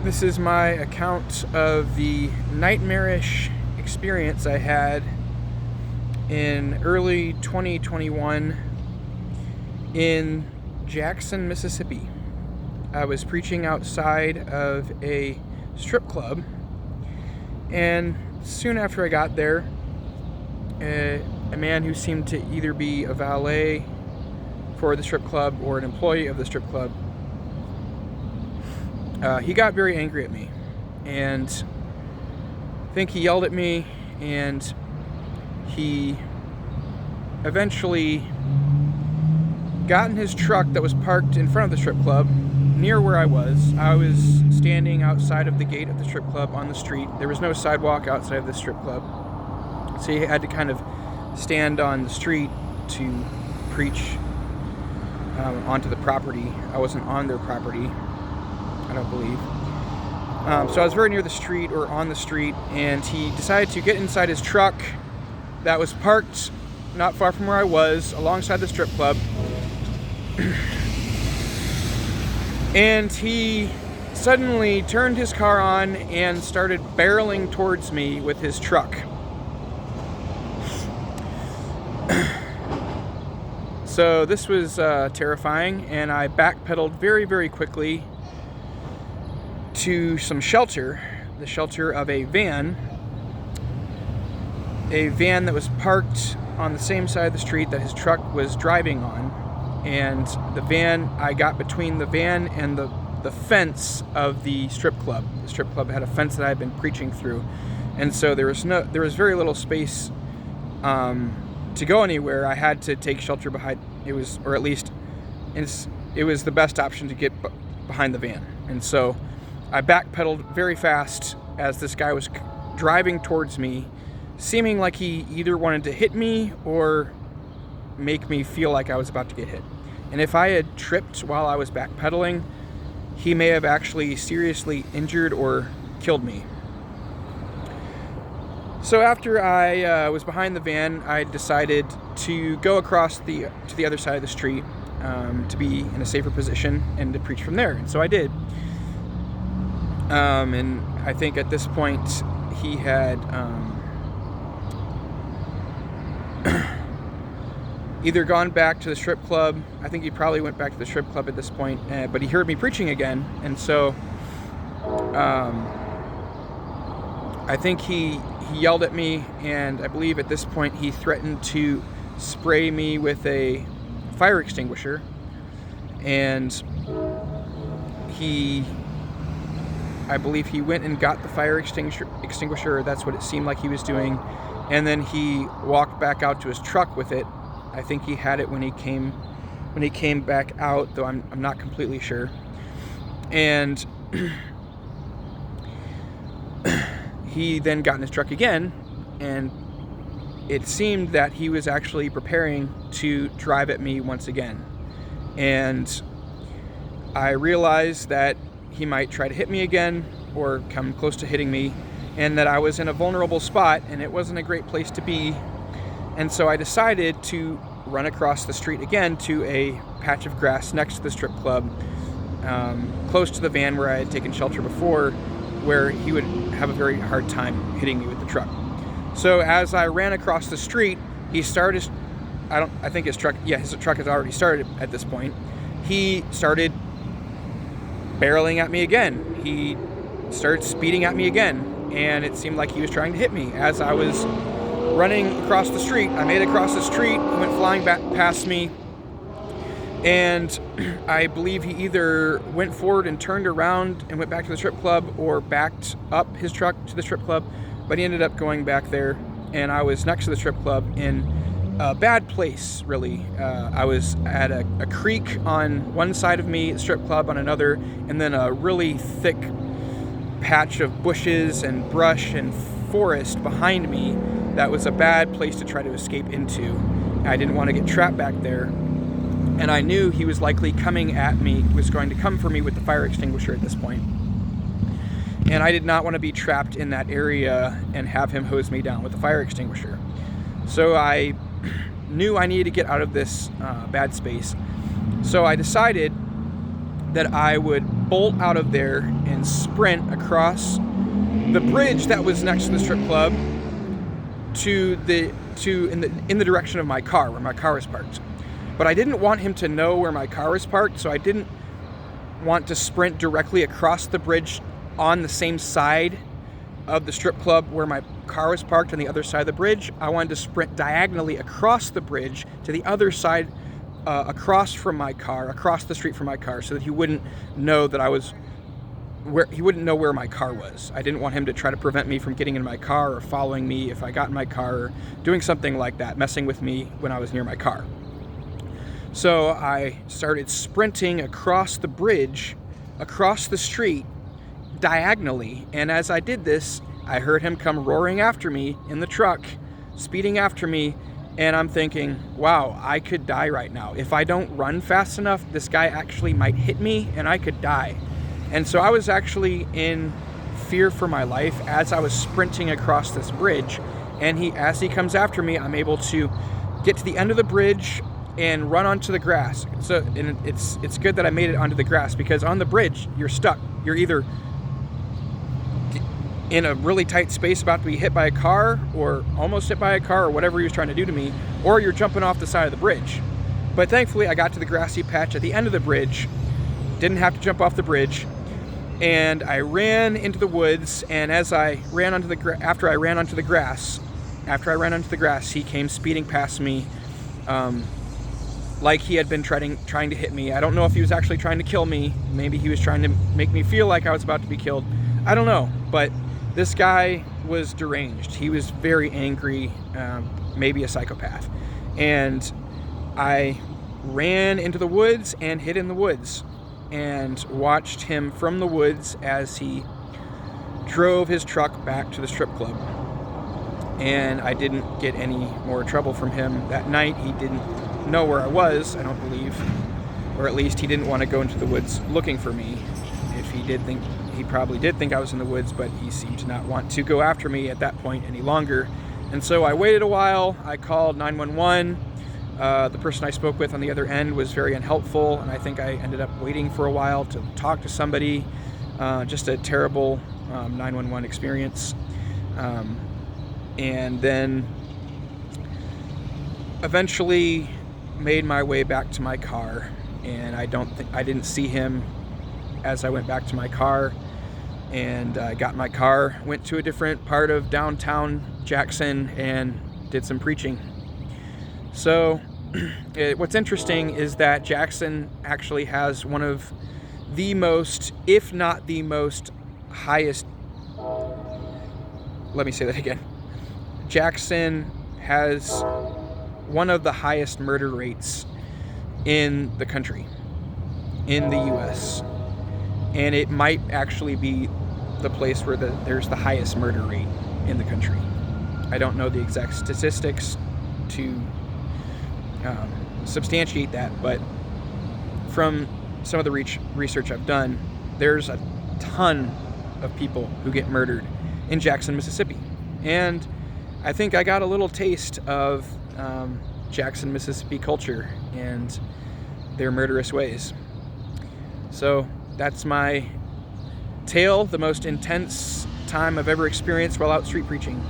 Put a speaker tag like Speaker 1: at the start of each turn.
Speaker 1: This is my account of the Nightmarish experience I had in early 2021 in Jackson, Mississippi. I was preaching outside of a strip club, and soon after I got there, a man who seemed to either be a valet for the strip club or an employee of the strip club, he got very angry at me, and I think he yelled at me, and he eventually got in his truck that was parked in front of the strip club near where I was. I was standing outside of the gate of the strip club on the street. There was no sidewalk outside of the strip club, so he had to kind of stand on the street to preach onto the property. I wasn't on their property, I don't believe. So I was very near the street, or on the street, and he decided to get inside his truck that was parked not far from where I was, alongside the strip club. And he suddenly turned his car on and started barreling towards me with his truck. So this was terrifying, and I backpedaled very, very quickly to some shelter, the shelter of a van that was parked on the same side of the street that his truck was driving on. And the van, I got between the van and the fence of the strip club. The strip club had a fence that I had been preaching through, and so there was very little space to go anywhere. I had to take shelter behind. It was the best option to get behind the van, and so I backpedaled very fast as this guy was driving towards me, seeming like he either wanted to hit me or make me feel like I was about to get hit. And if I had tripped while I was backpedaling, he may have actually seriously injured or killed me. So after I was behind the van, I decided to go across to the other side of the street to be in a safer position and to preach from there. And so I did. And I think at this point he had either gone back to the strip club. I think he probably went back to the strip club at this point, but he heard me preaching again, and so I think he yelled at me, and I believe at this point he threatened to spray me with a fire extinguisher, and I believe he went and got the fire extinguisher, that's what it seemed like he was doing, and then he walked back out to his truck with it. I think he had it when he came back out, though I'm not completely sure. And he then got in his truck again, and it seemed that he was actually preparing to drive at me once again. And I realized that he might try to hit me again or come close to hitting me, and that I was in a vulnerable spot and it wasn't a great place to be. And so I decided to run across the street again to a patch of grass next to the strip club, close to the van where I had taken shelter before, where he would have a very hard time hitting me with the truck. So as I ran across the street, he started, his truck has already started at this point. He started barreling at me again. He started speeding at me again, and it seemed like he was trying to hit me. As I was running across the street, I made it across the street, he went flying back past me, and I believe he either went forward and turned around and went back to the strip club, or backed up his truck to the strip club, but he ended up going back there, and I was next to the strip club in a bad place, really. I was at a creek on one side of me, a strip club on another, and then a really thick patch of bushes and brush and forest behind me. That was a bad place to try to escape into. I didn't want to get trapped back there, and I knew he was likely coming at me, was going to come for me with the fire extinguisher at this point. And I did not want to be trapped in that area and have him hose me down with the fire extinguisher. So I knew I needed to get out of this bad space. So I decided that I would bolt out of there and sprint across the bridge that was next to the strip club in the direction of my car, where my car was parked. But I didn't want him to know where my car was parked, so I didn't want to sprint directly across the bridge on the same side of the strip club where my car was parked on the other side of the bridge. I wanted to sprint diagonally across the bridge to the other side, across the street from my car, so that he wouldn't know where my car was. I didn't want him to try to prevent me from getting in my car or following me if I got in my car, or doing something like that, messing with me when I was near my car. So I started sprinting across the bridge, across the street, diagonally, and as I did this, I heard him come roaring after me in the truck, speeding after me, and I'm thinking, wow, I could die right now. If I don't run fast enough, this guy actually might hit me and I could die. And so I was actually in fear for my life as I was sprinting across this bridge, and as he comes after me, I'm able to get to the end of the bridge and run onto the grass. And it's good that I made it onto the grass, because on the bridge, you're stuck. You're either in a really tight space about to be hit by a car, or almost hit by a car, or whatever he was trying to do to me, or you're jumping off the side of the bridge. But thankfully, I got to the grassy patch at the end of the bridge, didn't have to jump off the bridge, and I ran into the woods, and after I ran onto the grass, he came speeding past me, like he had been trying to hit me. I don't know if he was actually trying to kill me. Maybe he was trying to make me feel like I was about to be killed. I don't know, but this guy was deranged. He was very angry, maybe a psychopath. And I ran into the woods and hid in the woods and watched him from the woods as he drove his truck back to the strip club. And I didn't get any more trouble from him that night. He didn't know where I was, I don't believe, or at least he didn't want to go into the woods looking for me. If he probably did think I was in the woods, but he seemed to not want to go after me at that point any longer. And so I waited a while. I called 911. The person I spoke with on the other end was very unhelpful, and I think I ended up waiting for a while to talk to somebody. Just a terrible 911 experience. And then eventually made my way back to my car, and I didn't see him as I went back to my car, and I got in my car, went to a different part of downtown Jackson, and did some preaching. So what's interesting is that Jackson actually has one of the most, if not the most highest, let me say that again. Jackson has one of the highest murder rates in the country, in the U.S., and it might actually be the place where there's the highest murder rate in the country. I don't know the exact statistics to substantiate that, but from some of the research I've done, there's a ton of people who get murdered in Jackson, Mississippi. And I think I got a little taste of Jackson, Mississippi culture and their murderous ways. So that's my tale, the most intense time I've ever experienced while out street preaching.